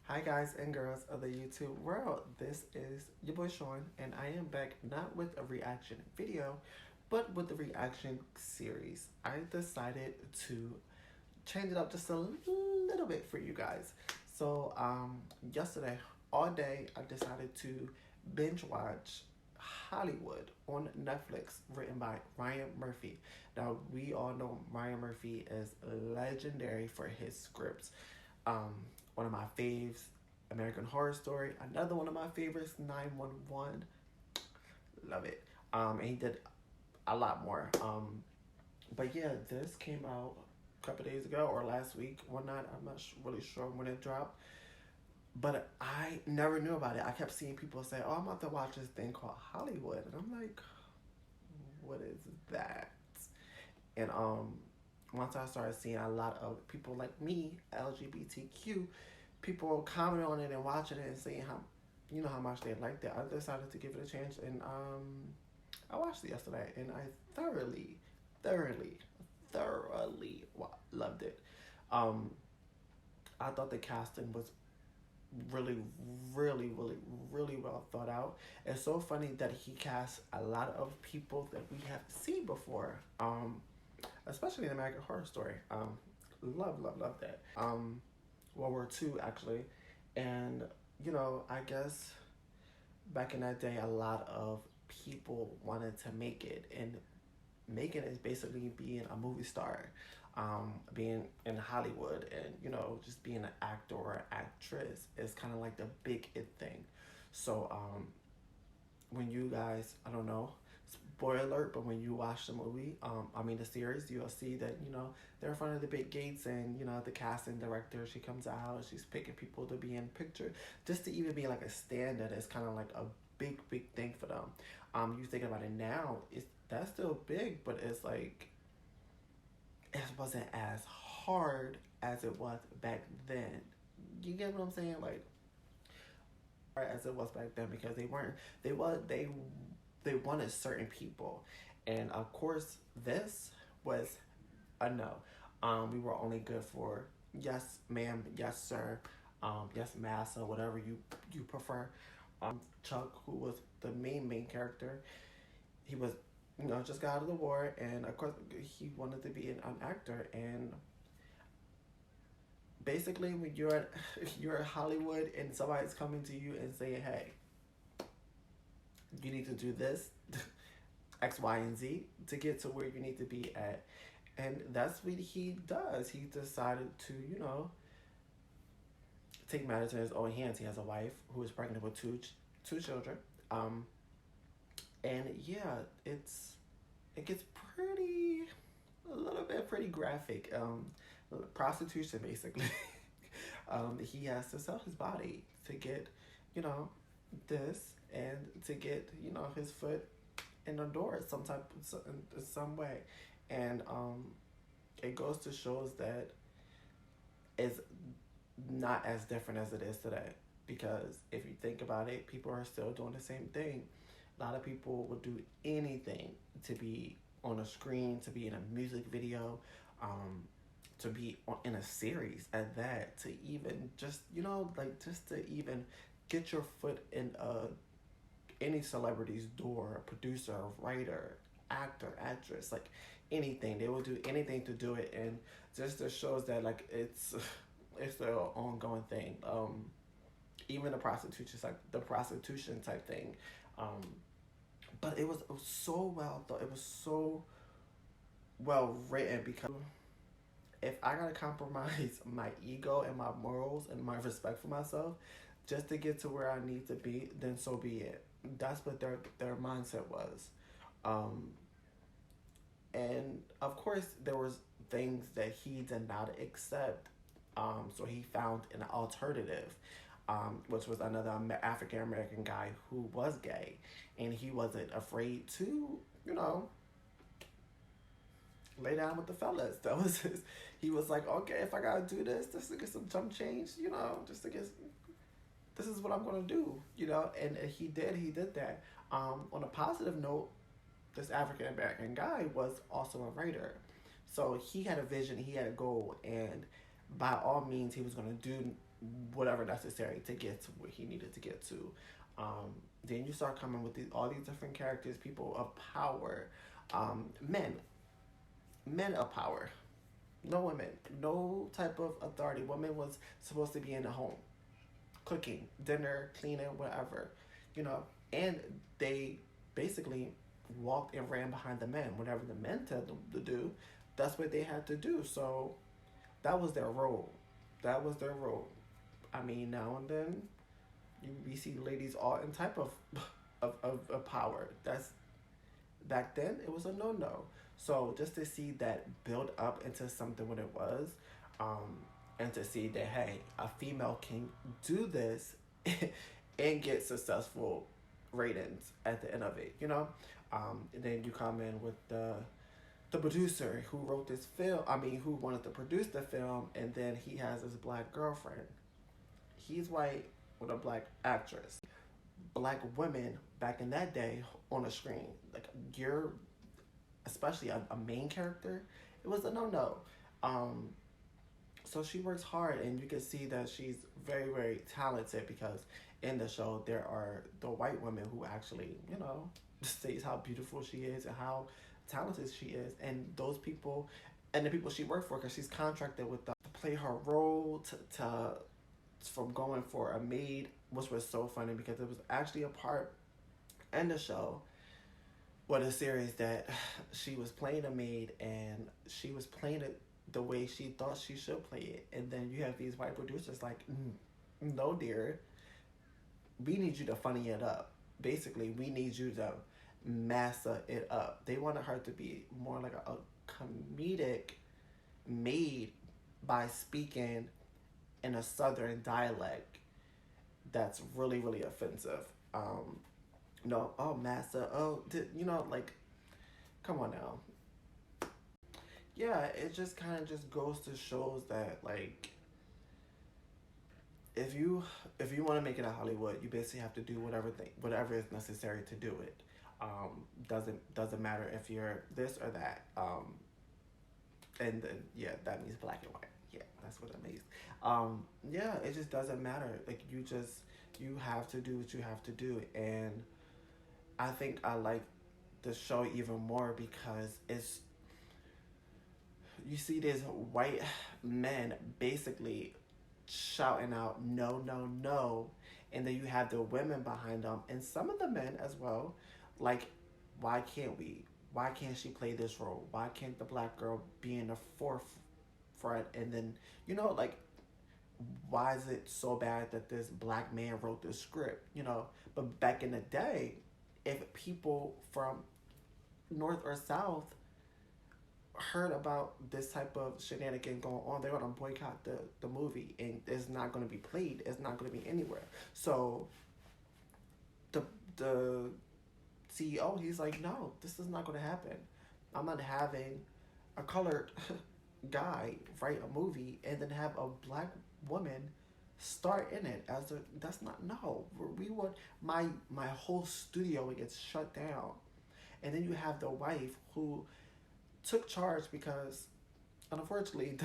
Hi guys and girls of the YouTube world, this is your boy Sean and I am back not with a reaction video but with a reaction series. I decided to change it up just a little bit for you guys. So yesterday all day I decided to binge watch Hollywood on Netflix, written by Ryan Murphy. Now we all know Ryan Murphy is legendary for his scripts. Um, One of my faves, American Horror Story. Another one of my favorites, 911. Love it. And he did a lot more. But yeah, this came out a couple days ago or last week, one night. I'm not really sure when it dropped. But I never knew about it. I kept seeing people say, "Oh, I'm about to watch this thing called Hollywood," and I'm like, "What is that?" And once I started seeing a lot of people like me, LGBTQ, people commenting on it and watching it and saying how much they liked it, I decided to give it a chance. And I watched it yesterday, and I thoroughly loved it. I thought the casting was really well thought out. It's so funny that he cast a lot of people that we have seen before. Especially in American Horror Story. Love that. World War II, actually. And, I guess back in that day, a lot of people wanted to make it. And making it is basically being a movie star, being in Hollywood, and, just being an actor or actress is kind of like the big it thing. So, when you guys, I don't know, spoiler alert, but when you watch the movie, the series, you'll see that, they're in front of the big gates, and, the casting director, she comes out, she's picking people to be in picture, just to even be like a stand-in is kind of like a big thing for them. You think about it now, that's still big, but it's like, it wasn't as hard as it was back then. You get what I'm saying? Like, as it was back then, because they wanted certain people, and of course this was a no. We were only good for yes ma'am, yes sir, yes massa, whatever you prefer. Chuck, who was the main character, he was just got out of the war, and of course he wanted to be an actor. And basically when you're at Hollywood and somebody's coming to you and saying, hey, you need to do this, X, Y, and Z to get to where you need to be at. And that's what he does. He decided to, take matters in his own hands. He has a wife who is pregnant with two children. And yeah, it gets a little bit pretty graphic. Prostitution, basically. He has to sell his body to get, this, and to get, his foot in the door in some way. And it goes to shows that it's not as different as it is today, because if you think about it, people are still doing the same thing. A lot of people would do anything to be on a screen, to be in a music video, to be in a series at that, to even just just to even get your foot in any celebrity's door, a producer, a writer, actor, actress, like anything. They will do anything to do it, and just shows that like it's an ongoing thing. Even the prostitution type thing. But it was so well thought. It was so well written, because if I gotta compromise my ego and my morals and my respect for myself just to get to where I need to be, then so be it. That's what their mindset was. And of course there was things that he did not accept. So he found an alternative, which was another African American guy who was gay, and he wasn't afraid to, lay down with the fellas. That was he was like, okay, if I gotta do this just to get some jump change, just to get, this is what I'm gonna do, and he did that. On a positive note, this African American guy was also a writer, so he had a vision, he had a goal, and by all means he was gonna do whatever necessary to get to where he needed to get to. Then you start coming with all these different characters, people of power, men of power, no women, no type of authority. Women was supposed to be in the home, cooking, dinner, cleaning, whatever, you know, and they basically walked and ran behind the men. Whatever the men told them to do, that's what they had to do. So that was their role. That was their role. I mean, now and then we see ladies all in type of power. That's back then it was a no. So just to see that build up into something what it was, and to see that hey, a female can do this and get successful ratings at the end of it, you know. And then you come in with the producer who wrote this film. I mean, who wanted to produce the film, and then he has his black girlfriend. He's white with a black actress. Black women back in that day on a screen, like you're, especially a main character, it was a no. So she works hard, and you can see that she's very, very talented because in the show there are the white women who actually, you know, states how beautiful she is and how talented she is, and those people, and the people she worked for, because she's contracted with them to play her role to from going for a maid, which was so funny because it was actually a part in the show, what a series, that she was playing a maid and she was playing it the way she thought she should play it. And then you have these white producers like, no, dear, we need you to funny it up. Basically, we need you to massa it up. They wanted her to be more like a comedic maid by speaking in a southern dialect that's really, really offensive. No, oh, massa, oh, you know, like, come on now. Yeah, it just kind of just goes to shows that, like, if you want to make it in Hollywood, you basically have to do whatever is necessary to do it. Doesn't matter if you're this or that. And then yeah, that means black and white. Yeah, that's what it means. Yeah, it just doesn't matter. Like you have to do what you have to do, and I think I like the show even more because you see these white men basically shouting out no, no, no, and then you have the women behind them and some of the men as well, like, why can't she play this role? Why can't the black girl be in the forefront? And then, you know, like, why is it so bad that this black man wrote this script, you know? But back in the day, if people from north or south heard about this type of shenanigan going on, they're gonna boycott the movie, and it's not gonna be played. It's not gonna be anywhere. So the CEO, he's like, no, this is not gonna happen. I'm not having a colored guy write a movie and then have a black woman start in it as a, that's not, no. We would, my whole studio gets shut down. And then you have the wife who took charge because unfortunately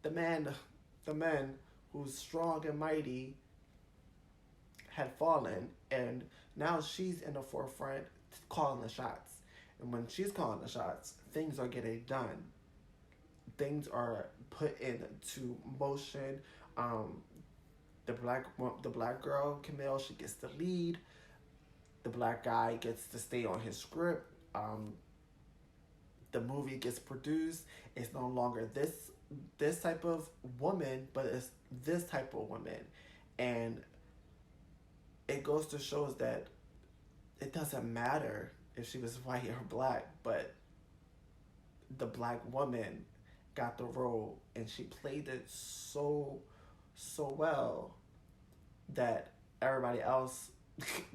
the man who's strong and mighty had fallen, and now she's in the forefront calling the shots. And when she's calling the shots, things are getting done. Things are put into motion. The black girl, Camille, she gets the lead. The black guy gets to stay on his script. The movie gets produced. It's no longer this type of woman, but it's this type of woman. And it goes to shows that it doesn't matter if she was white or black, but the black woman got the role, and she played it so well that everybody else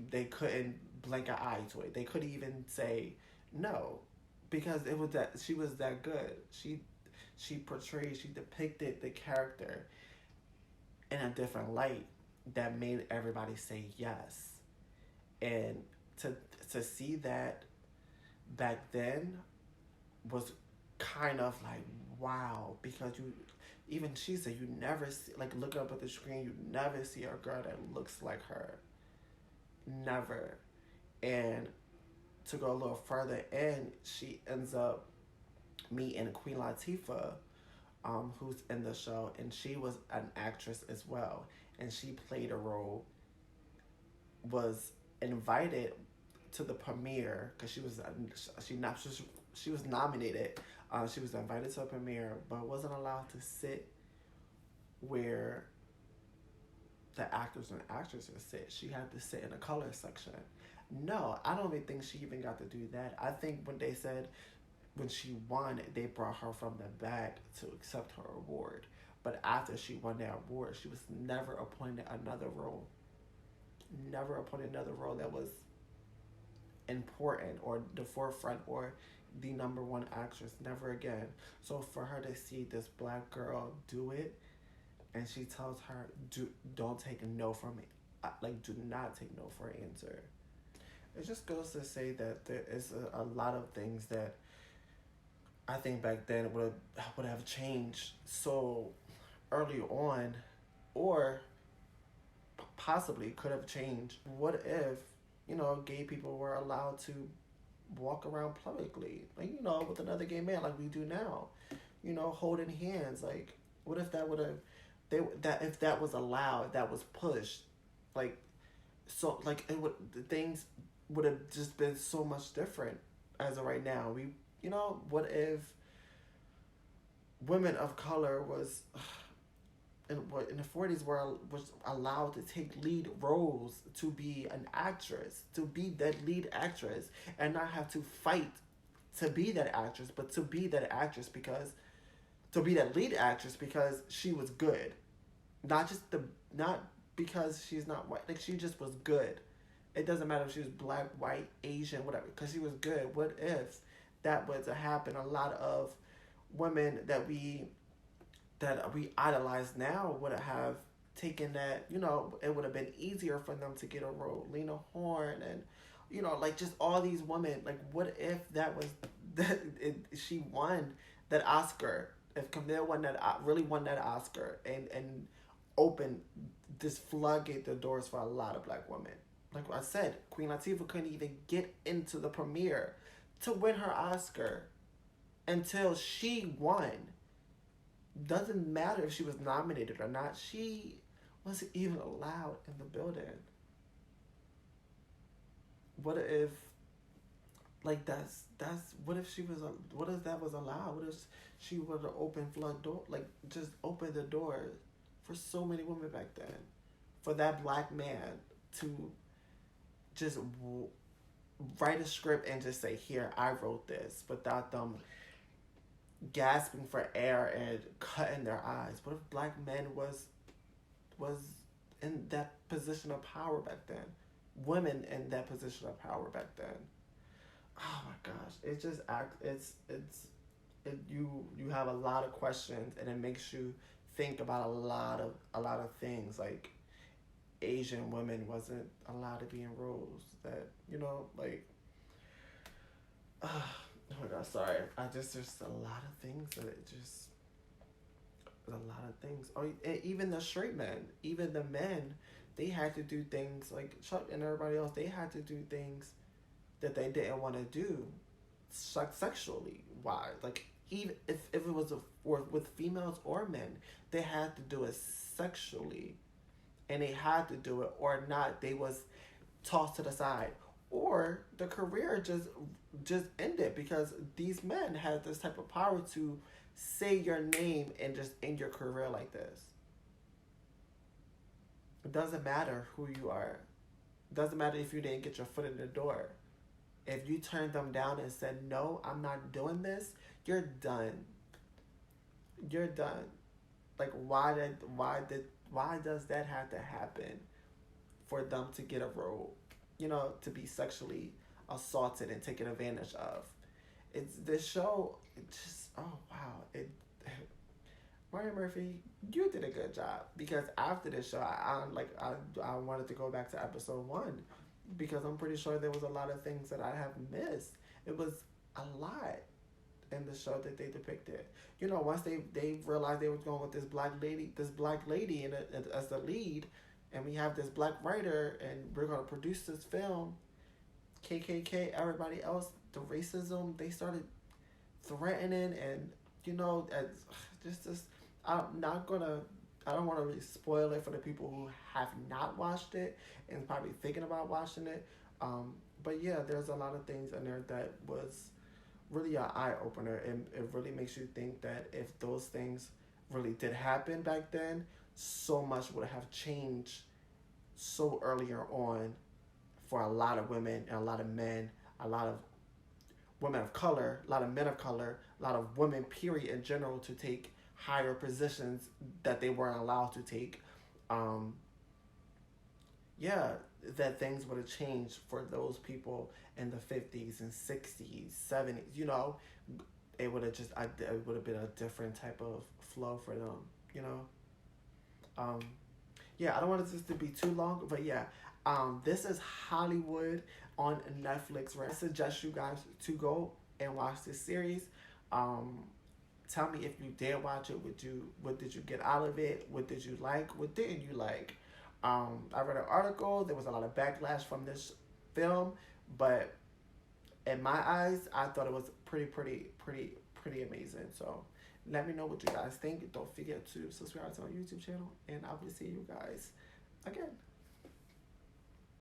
they couldn't blink an eye to it. They couldn't even say no, because it was that she was that good. She depicted the character in a different light that made everybody say yes. And to see that back then was kind of like wow, because even she said, you never see, like, look up at the screen, you never see a girl that looks like her. Never. And to go a little further in, she ends up meeting Queen Latifah, who's in the show, and she was an actress as well. And she played a role, was invited to the premiere because she was nominated. She was invited to a premiere, but wasn't allowed to sit where the actors and actresses sit. She had to sit in the color section. No, I don't even think she even got to do that. I think when she won, they brought her from the back to accept her award. But after she won that award, she was never appointed another role. Never appointed another role that was important or the forefront or the number one actress. Never again. So for her to see this black girl do it, and she tells her, don't take a no from me. Like, do not take no for an answer. It just goes to say that there is a lot of things that I think back then would have changed so early on, or possibly could have changed. What if, gay people were allowed to walk around publicly, like, with another gay man like we do now, holding hands? Like, what if that would have, if that was allowed, if that was pushed, like, so, like, things would have just been so much different as of right now. What if women of color was in the 40s was allowed to take lead roles, to be an actress, to be that lead actress, and not have to fight to be that actress, but to be that actress because lead actress because she was good, not because she's not white. Like, she just was good. It doesn't matter if she was black, white, Asian, whatever, because she was good. What if that was to happen? A lot of women that we idolize now would have taken that, it would have been easier for them to get a role. Lena Horne and, like, just all these women. Like, what if that was, she won that Oscar, if Camille really won that Oscar and opened this floodgate the doors for a lot of black women. Like I said, Queen Latifah couldn't even get into the premiere to win her Oscar until she won. Doesn't matter if she was nominated or not. She wasn't even allowed in the building. What if, like, what if that was allowed? What if she would have opened just opened the doors for so many women back then? For that black man to just write a script and just say, here, I wrote this, without them gasping for air and cutting their eyes. What if black men was in that position of power back then? Women in that position of power back then. Oh my gosh, you have a lot of questions, and it makes you think about a lot of things. Like, Asian women wasn't allowed to be in roles that, like, oh my God, sorry. There's a lot of things a lot of things. Oh, even the straight men, even the men, they had to do things, like Chuck and everybody else, they had to do things that they didn't want to do sexually. Why? Like, even if it was with females or men, they had to do it sexually. And they had to do it, or not, they was tossed to the side, or the career just ended because these men had this type of power to say your name and just end your career like this. It doesn't matter who you are. It doesn't matter if you didn't get your foot in the door. If you turned them down and said, no, I'm not doing this, you're done. You're done. Like, why does that have to happen for them to get a role? To be sexually assaulted and taken advantage of. It's this show. It just, oh wow. Ryan Murphy, you did a good job, because after this show, I wanted to go back to episode 1, because I'm pretty sure there was a lot of things that I have missed. It was a lot. in the show that they depicted. You know, once they realized they was going with this black lady as the lead, and we have this black writer, and we're gonna produce this film. KKK, everybody else, the racism they started threatening, and you know, as just this. I'm not gonna. I don't want to really spoil it for the people who have not watched it and probably thinking about watching it. But yeah, there's a lot of things in there that was really an eye opener, and it really makes you think that if those things really did happen back then, so much would have changed so earlier on for a lot of women and a lot of men, a lot of women of color, a lot of men of color, a lot of women, period, in general, to take higher positions that they weren't allowed to take. Yeah, that things would have changed for those people in the 50s and 60s, 70s, you know, it would have it would have been a different type of flow for them, you know. Yeah, I don't want this to be too long, but yeah, this is Hollywood on Netflix. Right? I suggest you guys to go and watch this series. Tell me if you did watch it. What did you get out of it? What did you like? What didn't you like? I read an article. There was a lot of backlash from this film, but in my eyes, I thought it was pretty amazing. So let me know what you guys think. Don't forget to subscribe to our YouTube channel, and I will see you guys again.